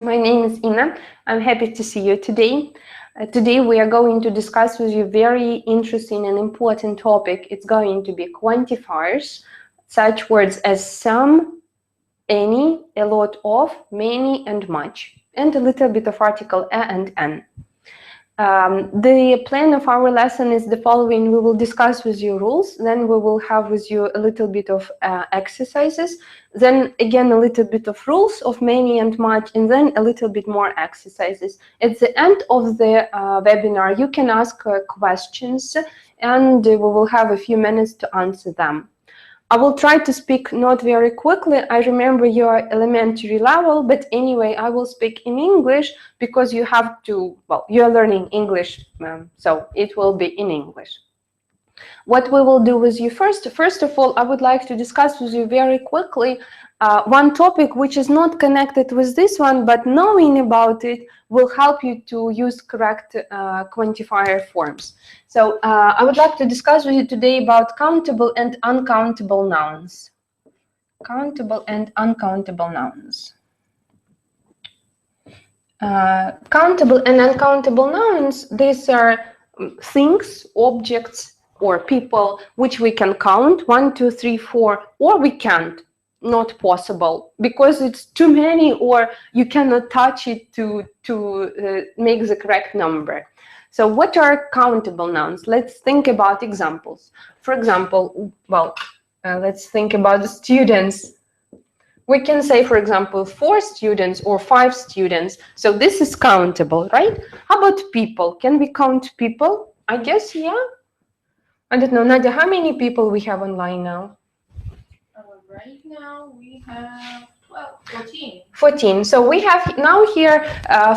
My name is Ina. I'm happy to see you today. Today we are going to discuss with you very interesting and important topic. It's going to be quantifiers, such words as some, any, a lot of, many, and much, and a little bit of article a and an. The plan of our lesson is the following. We will discuss with you rules, then we will have with you a little bit of exercises, then again a little bit of rules of many and much, and then a little bit more exercises. At the end of the webinar, you can ask questions, and we will have a few minutes to answer them. I will try to speak not very quickly. I remember your elementary level, but anyway, I will speak in English because you have to, well, you're learning English, so it will be in English. What we will do with you first of all, I would like to discuss with you very quickly one topic which is not connected with this one, but knowing about it will help you to use correct quantifier forms. So I would like to discuss with you today about countable and uncountable nouns. Countable and uncountable nouns. Countable and uncountable nouns, these are things, objects, or people which we can count, 1, 2, 3, 4, or we can't. Not possible because it's too many, or you cannot touch it to make the correct number. So what are countable nouns? Let's think about examples. For example, let's think about the students. We can say, for example, 4 students or 5 students. So this is countable, right? How about people? Can we count people? I guess, yeah. I don't know, Nadia, how many people we have online now? Right now we have 14. 14. So we have now here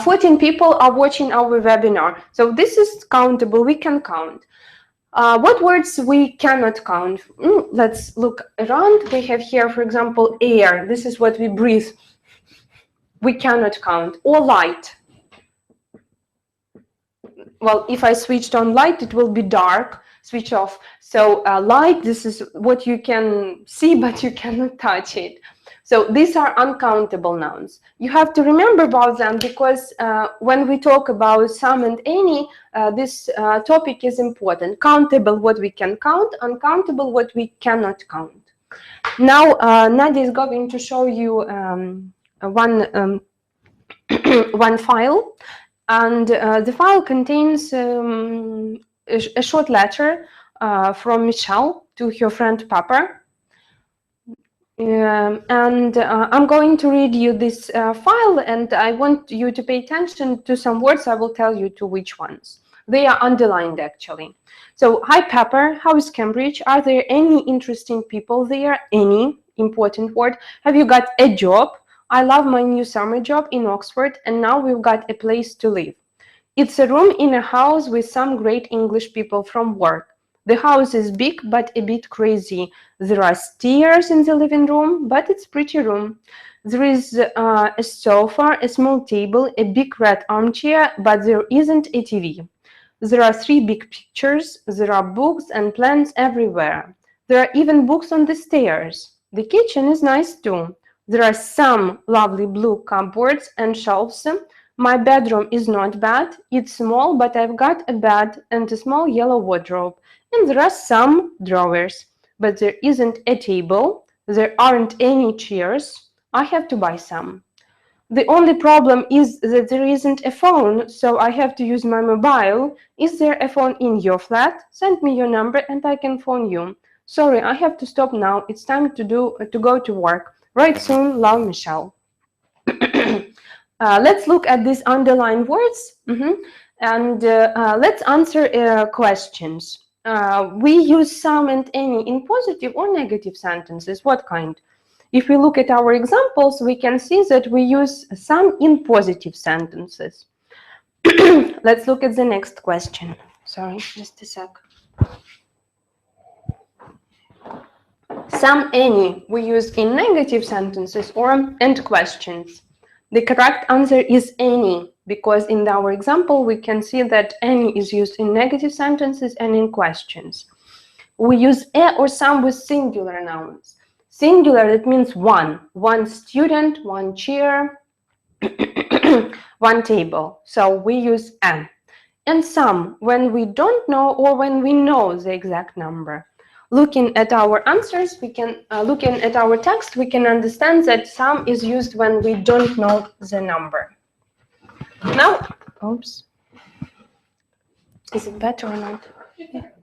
14 people are watching our webinar. So this is countable. We can count. What words we cannot count? Let's look around. We have here, for example, air. This is what we breathe. We cannot count. Or light. Well, if I switched on light, it will be dark. Switch off. So light, this is what you can see, but you cannot touch it. So these are uncountable nouns. You have to remember about them because when we talk about some and any, this topic is important. Countable, what we can count. Uncountable, what we cannot count. Now, Nadia is going to show you one file. And the file contains a short letter from Michelle to her friend Papa. I'm going to read you this file, and I want you to pay attention to some words. I will tell you to which ones. They are underlined, actually. So, hi, Pepper. How is Cambridge? Are there any interesting people there? Any important word? Have you got a job? I love my new summer job in Oxford, and now we've got a place to live. It's a room in a house with some great English people from work. The house is big, but a bit crazy. There are stairs in the living room, but it's a pretty room. There is a sofa, a small table, a big red armchair, but there isn't a TV. There are 3 big pictures. There are books and plants everywhere. There are even books on the stairs. The kitchen is nice too. There are some lovely blue cupboards and shelves. My bedroom is not bad. It's small, but I've got a bed and a small yellow wardrobe. And there are some drawers. But there isn't a table. There aren't any chairs. I have to buy some. The only problem is that there isn't a phone, so I have to use my mobile. Is there a phone in your flat? Send me your number and I can phone you. Sorry, I have to stop now. It's time to go to work. Right soon, love, Michelle. Let's look at these underlined words and let's answer questions. We use some and any in positive or negative sentences. What kind? If we look at our examples, we can see that we use some in positive sentences. Let's look at the next question. Sorry, just a sec. Some, any, we use in negative sentences or and questions. The correct answer is any, because in our example, we can see that any is used in negative sentences and in questions. We use a or some with singular nouns. Singular, that means one student, one chair, one table. So we use an. And some, when we don't know or when we know the exact number. Looking at our answers, looking at our text, we can understand that some is used when we don't know the number. Now, oops. Is it better or not?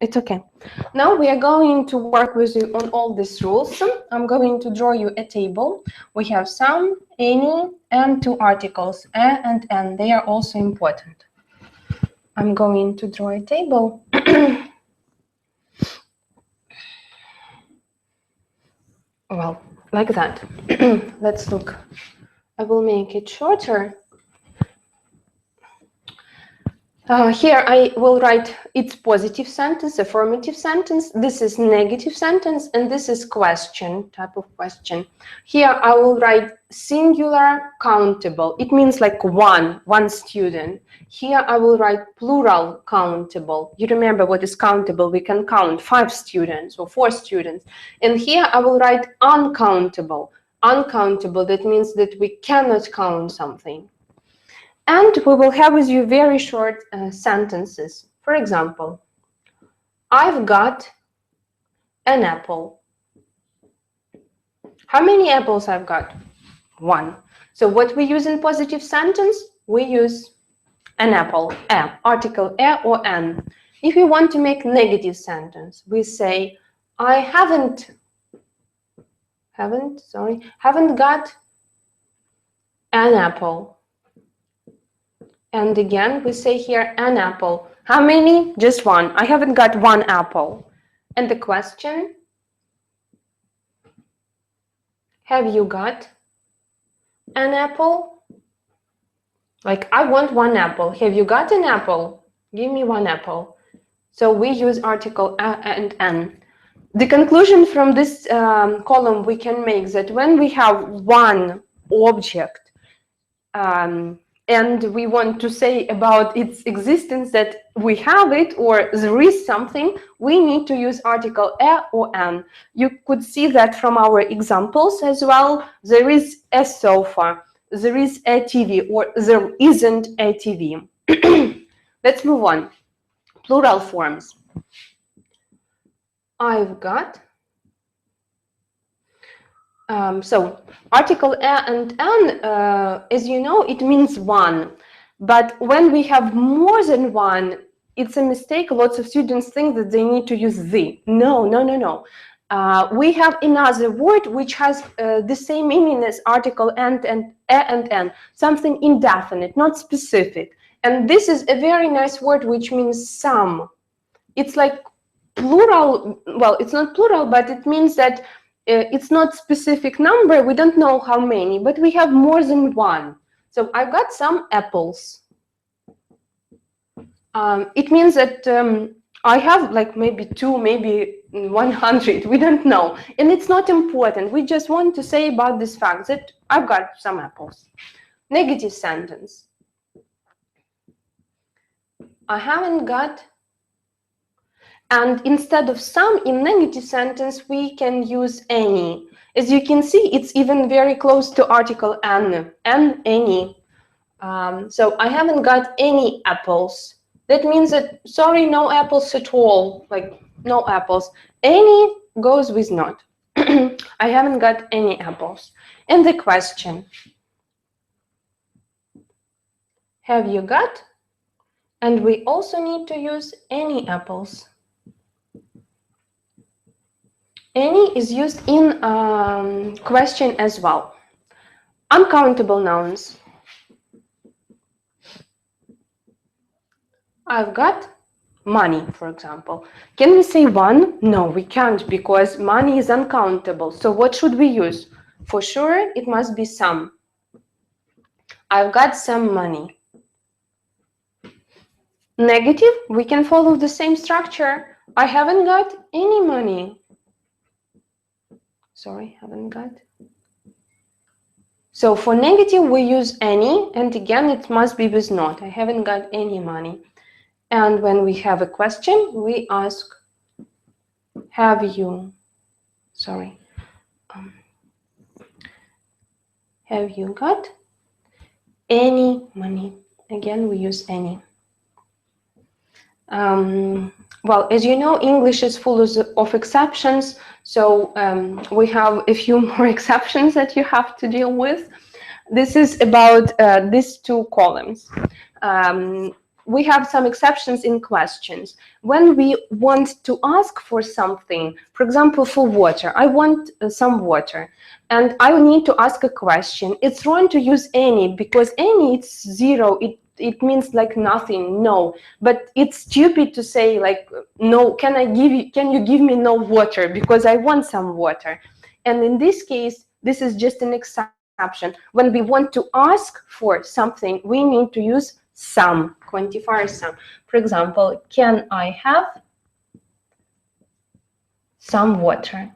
It's okay. Now we are going to work with you on all these rules. I'm going to draw you a table. We have some, any, and two articles, a and n. They are also important. I'm going to draw a table. Well, like that. Let's look. I will make it shorter. Here I will write it's positive sentence, affirmative sentence. This is negative sentence, and this is question, type of question. Here I will write singular countable. It means like one student. Here I will write plural countable. You remember what is countable? We can count 5 students or 4 students. And here I will write uncountable. Uncountable, that means that we cannot count something. And we will have with you very short sentences. For example, I've got an apple. How many apples I've got? 1. So what we use in positive sentence? We use an apple, a, article a or an. If we want to make negative sentence, we say I haven't got an apple. And again, we say here an apple. How many? Just 1. I haven't got 1 apple. And the question, have you got an apple? Like, I want 1 apple. Have you got an apple? Give me 1 apple. So we use article a and an. The conclusion from this column we can make that when we have one object, and we want to say about its existence that we have it or there is something, we need to use article a or an. You could see that from our examples as well. There is a sofa, there is a TV, or there isn't a TV. Let's move on. Plural forms. I've got. So article a and an, as you know, it means 1. But when we have more than 1, it's a mistake. Lots of students think that they need to use the. No. We have another word which has the same meaning as article and a and an, something indefinite, not specific. And this is a very nice word which means some. It's like plural. Well, it's not plural, but it means that it's not specific number. We don't know how many, but we have more than 1. So I've got some apples. It means that I have like maybe 2, maybe 100. We don't know. And it's not important. We just want to say about this fact that I've got some apples. Negative sentence. I haven't got. And instead of some in negative sentence, we can use any. As you can see, it's even very close to article an, any. So I haven't got any apples. That means that, sorry, no apples at all, like no apples. Any goes with not. I haven't got any apples. And the question, have you got? And we also need to use any apples. Any is used in question as well. Uncountable nouns. I've got money, for example. Can we say 1? No, we can't, because money is uncountable. So what should we use? For sure, it must be some. I've got some money. Negative, we can follow the same structure. I haven't got any money. Sorry, haven't got. So for negative, we use any, and again, it must be with not. I haven't got any money. And when we have a question, we ask, have you, have you got any money. Again, we use any. Well, as you know, English is full of exceptions, so we have a few more exceptions that you have to deal with. This is about these two columns. We have some exceptions in questions. When we want to ask for something, for example, for water, I want some water, and I need to ask a question. It's wrong to use any, because any, it's zero. It means like nothing, no. But it's stupid to say like, no, can you give me no water, because I want some water. And in this case, this is just an exception. When we want to ask for something, we need to use some, quantifier some. For example, can I have some water?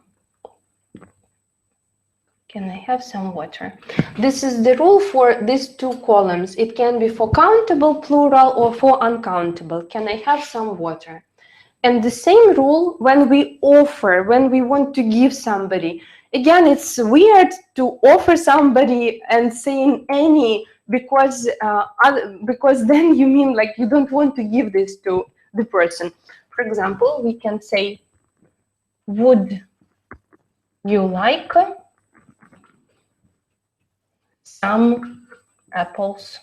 Can I have some water? This is the rule for these two columns. It can be for countable plural or for uncountable. Can I have some water? And the same rule when we offer, when we want to give somebody. Again, it's weird to offer somebody and saying any, because then you mean like you don't want to give this to the person. For example, we can say, would you like some apples?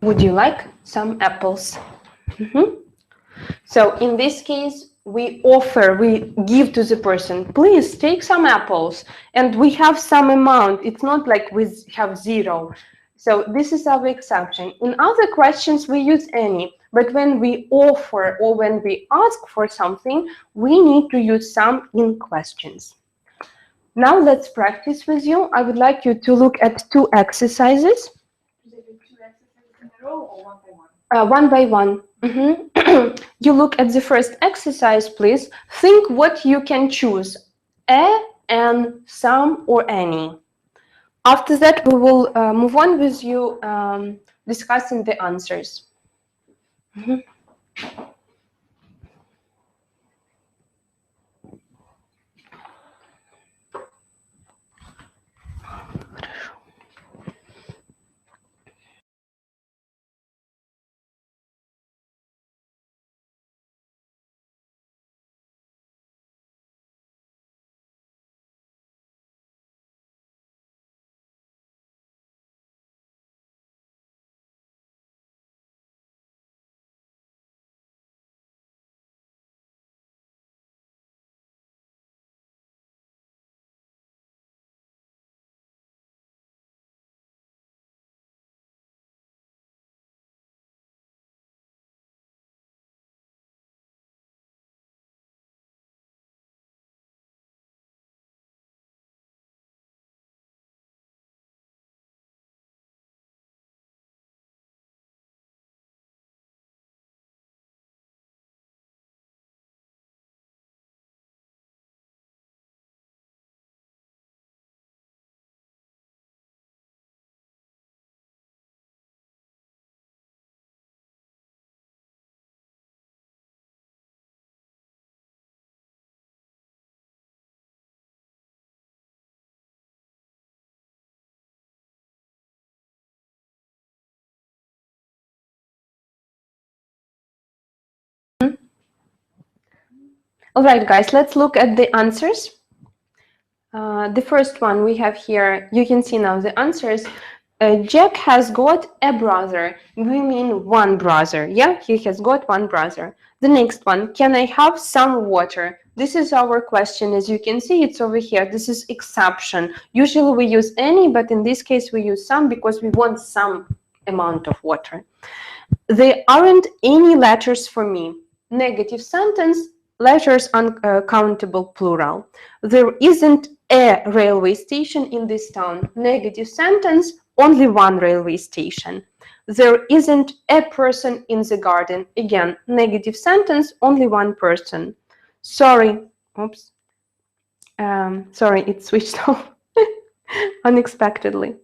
Would you like some apples? So in this case, we offer, we give to the person, please take some apples, and we have some amount. It's not like we have zero. So this is our exception. In other questions, we use any, but when we offer or when we ask for something, we need to use some in questions. Now let's practice with you. I would like you to look at two exercises. Is it 2 exercises in a row or one by one? One by one. You look at the first exercise, please. Think what you can choose, a, an, some, or any. After that, we will move on with you discussing the answers. All right, guys, let's look at the answers. The first one we have here, you can see now the answers. Jack has got a brother. We mean one brother. Yeah, he has got one brother. The next one, can I have some water? This is our question. As you can see, it's over here. This is exception. Usually we use any, but in this case we use some because we want some amount of water. There aren't any letters for me. Negative sentence, letters uncountable plural. There isn't a railway station in this town. Negative sentence, only one railway station. There isn't a person in the garden. Again, negative sentence, only one person. Sorry, oops. Sorry, it switched off unexpectedly.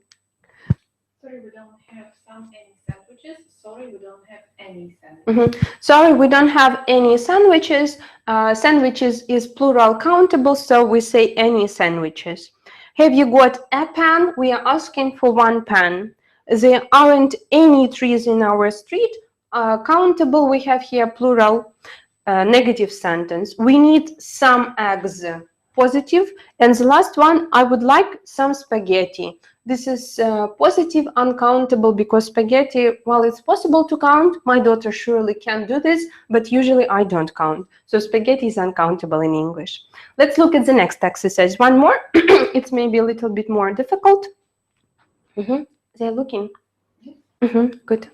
Sorry, we don't have any sandwiches. Sorry, we don't have any sandwiches. Sorry, we don't have any sandwiches. Sandwiches is plural countable, so we say any sandwiches. Have you got a pen? We are asking for one pen. There aren't any trees in our street. Countable, we have here plural, negative sentence. We need some eggs, positive. And the last one, I would like some spaghetti. This is positive, uncountable, because spaghetti, well, it's possible to count. My daughter surely can do this, but usually I don't count. So spaghetti is uncountable in English. Let's look at the next exercise. One more. It's maybe a little bit more difficult. They're looking. Good.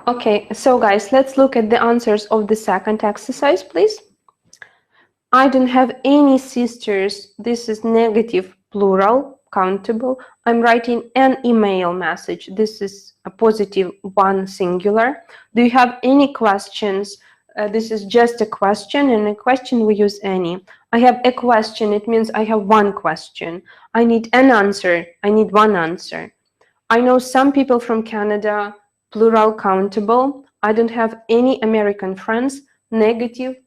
Okay, so guys, let's look at the answers of the second exercise, please. I don't have any sisters. This is negative, plural, countable. I'm writing an email message. This is a positive, one, singular. Do you have any questions? This is just a question, and a question we use any. I have a question. It means I have one question. I need an answer. I need one answer. I know some people from Canada, plural, countable. I don't have any American friends, negative,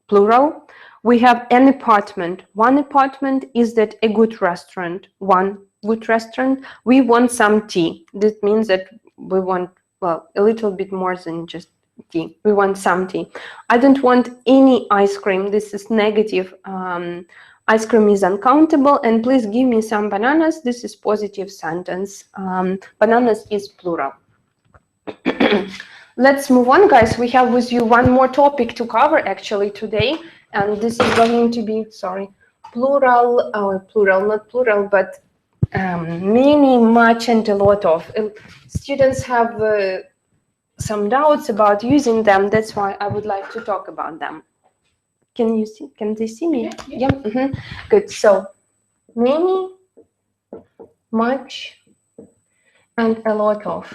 plural. We have an apartment. One apartment. Is that a good restaurant? One good restaurant. We want some tea. That means that we want, well, a little bit more than just tea. We want some tea. I don't want any ice cream. This is negative. Ice cream is uncountable. And please give me some bananas. This is positive sentence. Bananas is plural. Let's move on, guys. We have with you one more topic to cover actually today, and this is going to be, sorry, plural, not plural, but many, much, and a lot of. Students have some doubts about using them. That's why I would like to talk about them. Can you see? Can they see me? Yeah. Good. So many, much, and a lot of.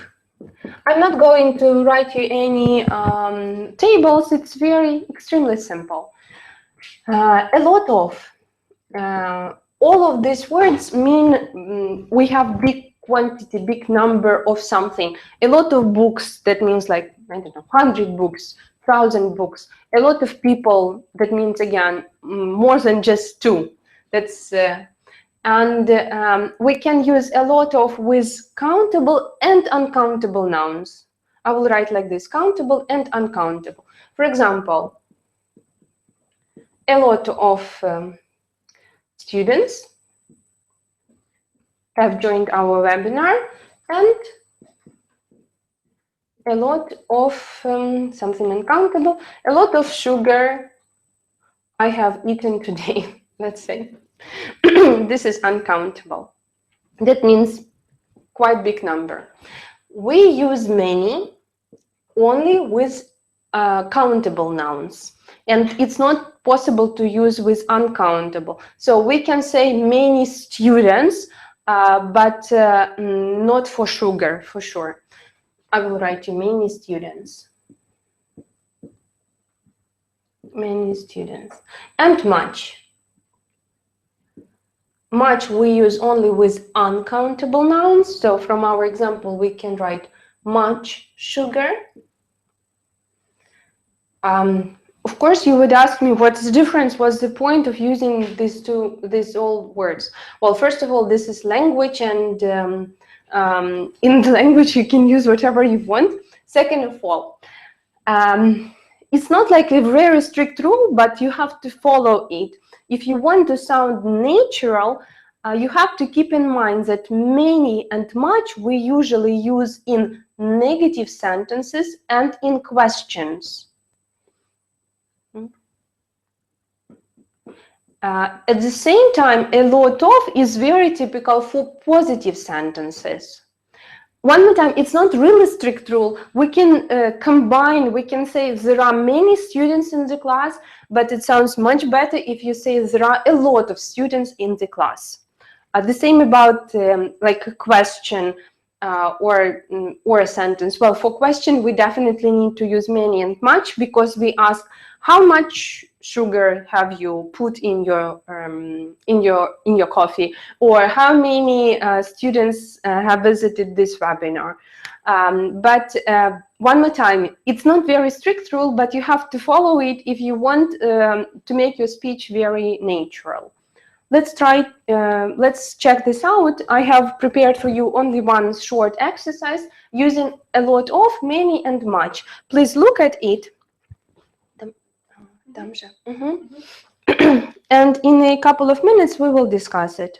I'm not going to write you any tables. It's very extremely simple. A lot of. All of these words mean we have big quantity, big number of something. A lot of books, that means like, I don't know, 100 books, 1,000 books. A lot of people, that means again, more than just two. That's and we can use a lot of with countable and uncountable nouns. I will write like this: countable and uncountable. For example, a lot of students have joined our webinar, and a lot of something uncountable, a lot of sugar I have eaten today, let's say. This is uncountable. That means quite big number. We use many only with countable nouns, and it's not possible to use with uncountable. So we can say many students, but not for sugar, for sure. I will write you many students. Many students. And much. Much we use only with uncountable nouns. So from our example, we can write much sugar. Of course, you would ask me what's the difference, what's the point of using these all words? Well, first of all, this is language, and in the language you can use whatever you want. Second of all, it's not like a very strict rule, but you have to follow it. If you want to sound natural, you have to keep in mind that many and much we usually use in negative sentences and in questions. At the same time, a lot of is very typical for positive sentences. One more time, it's not really strict rule. We can combine, we can say there are many students in the class, but it sounds much better if you say there are a lot of students in the class. The same about like a question or a sentence. Well, for question, we definitely need to use many and much, because we ask how much sugar have you put in your coffee, or how many students have visited this webinar. But one more time, it's not very strict rule, but you have to follow it if you want to make your speech very natural. Let's try, let's check this out. I have prepared for you only one short exercise using a lot of, many, and much. Please look at it. And in a couple of minutes, we will discuss it.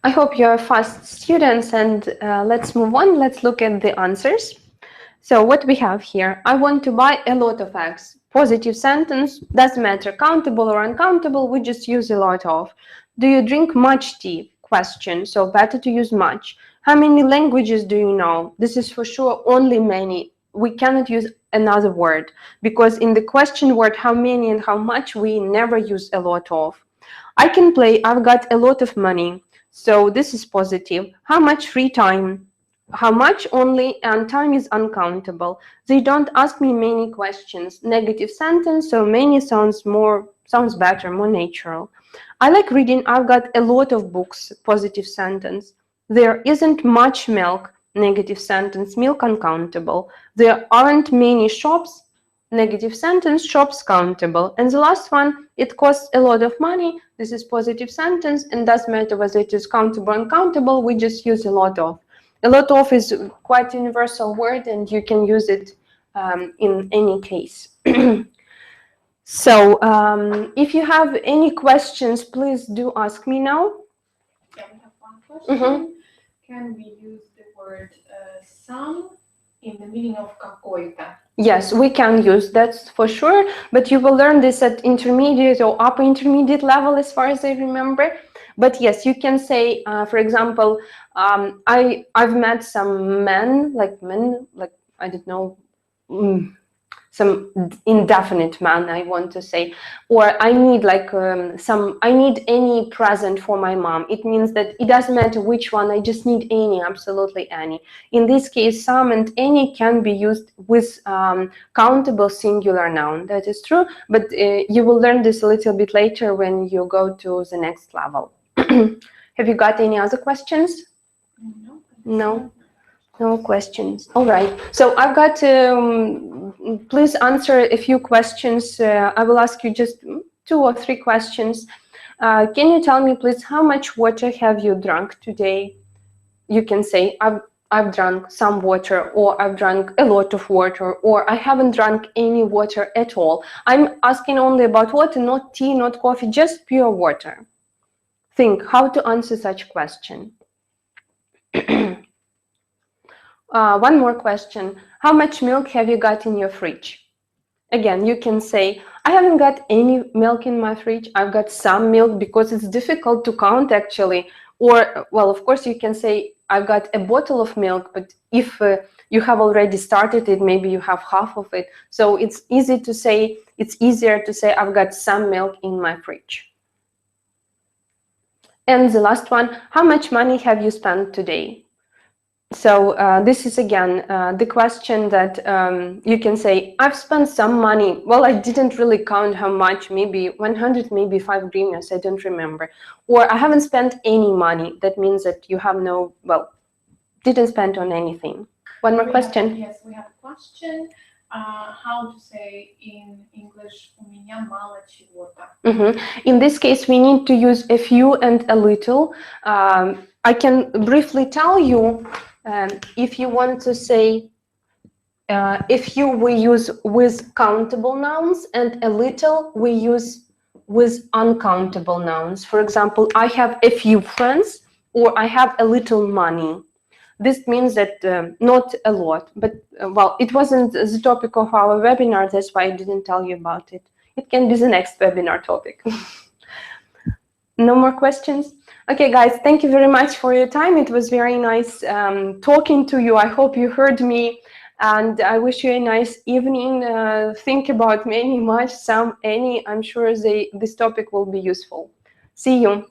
I hope you're fast students, and let's move on. Let's look at the answers. So what we have here, I want to buy a lot of eggs. Positive sentence, doesn't matter, countable or uncountable, we just use a lot of. Do you drink much tea? Question, so better to use much. How many languages do you know? This is for sure only many. We cannot use another word, because in the question word how many and how much, we never use a lot of. I can play, I've got a lot of money. So this is positive. How much free time? How much only, and time is uncountable. They don't ask me many questions. Negative sentence, so many sounds better, more natural. I like reading, I've got a lot of books. Positive sentence. There isn't much milk. Negative sentence, milk uncountable. There aren't many shops. Negative sentence, shops countable. And the last one, it costs a lot of money. This is positive sentence, and doesn't matter whether it is countable or uncountable, we just use a lot of. A lot of is quite a universal word, and you can use it in any case. So if you have any questions, please do ask me now. Yeah, we have one question. Can we use the word some in the meaning of какой-то. Yes, we can use that for sure, but you will learn this at intermediate or upper intermediate level, as far as I remember. But yes, you can say, for example, I've met some men, like I don't know, some indefinite man, I want to say, or I need like I need any present for my mom. It means that it doesn't matter which one, I just need any, absolutely any. In this case, some and any can be used with countable singular noun. That is true, but you will learn this a little bit later when you go to the next level. Have you got any other questions? No. No. No questions. All right. So I've got please answer a few questions. I will ask you just 2 or 3 questions. Can you tell me, please, how much water have you drunk today? You can say, I've drunk some water, or I've drunk a lot of water, or I haven't drunk any water at all. I'm asking only about water, not tea, not coffee, just pure water. Think how to answer such question. One more question. How much milk have you got in your fridge? Again, you can say, I haven't got any milk in my fridge. I've got some milk, because it's difficult to count actually. Or, well, of course, you can say, I've got a bottle of milk, but if you have already started it, maybe you have half of it. So it's easier to say, I've got some milk in my fridge. And the last one, how much money have you spent today? So this is again the question that you can say, I've spent some money. Well, I didn't really count how much, maybe 100, maybe 5 hryvnias, I don't remember. Or I haven't spent any money. That means that you have no, well, didn't spend on anything. One more question. Yes, we have a question. How to say in English, у меня мало чего-то. In this case, we need to use a few and a little. I can briefly tell you, if you want to say, we use with countable nouns, and a little we use with uncountable nouns. For example, I have a few friends, or I have a little money. This means that not a lot, but well, it wasn't the topic of our webinar, that's why I didn't tell you about it. It can be the next webinar topic. No more questions? Okay, guys, thank you very much for your time. It was very nice talking to you. I hope you heard me, and I wish you a nice evening. Think about many, much, some, any. I'm sure this topic will be useful. See you.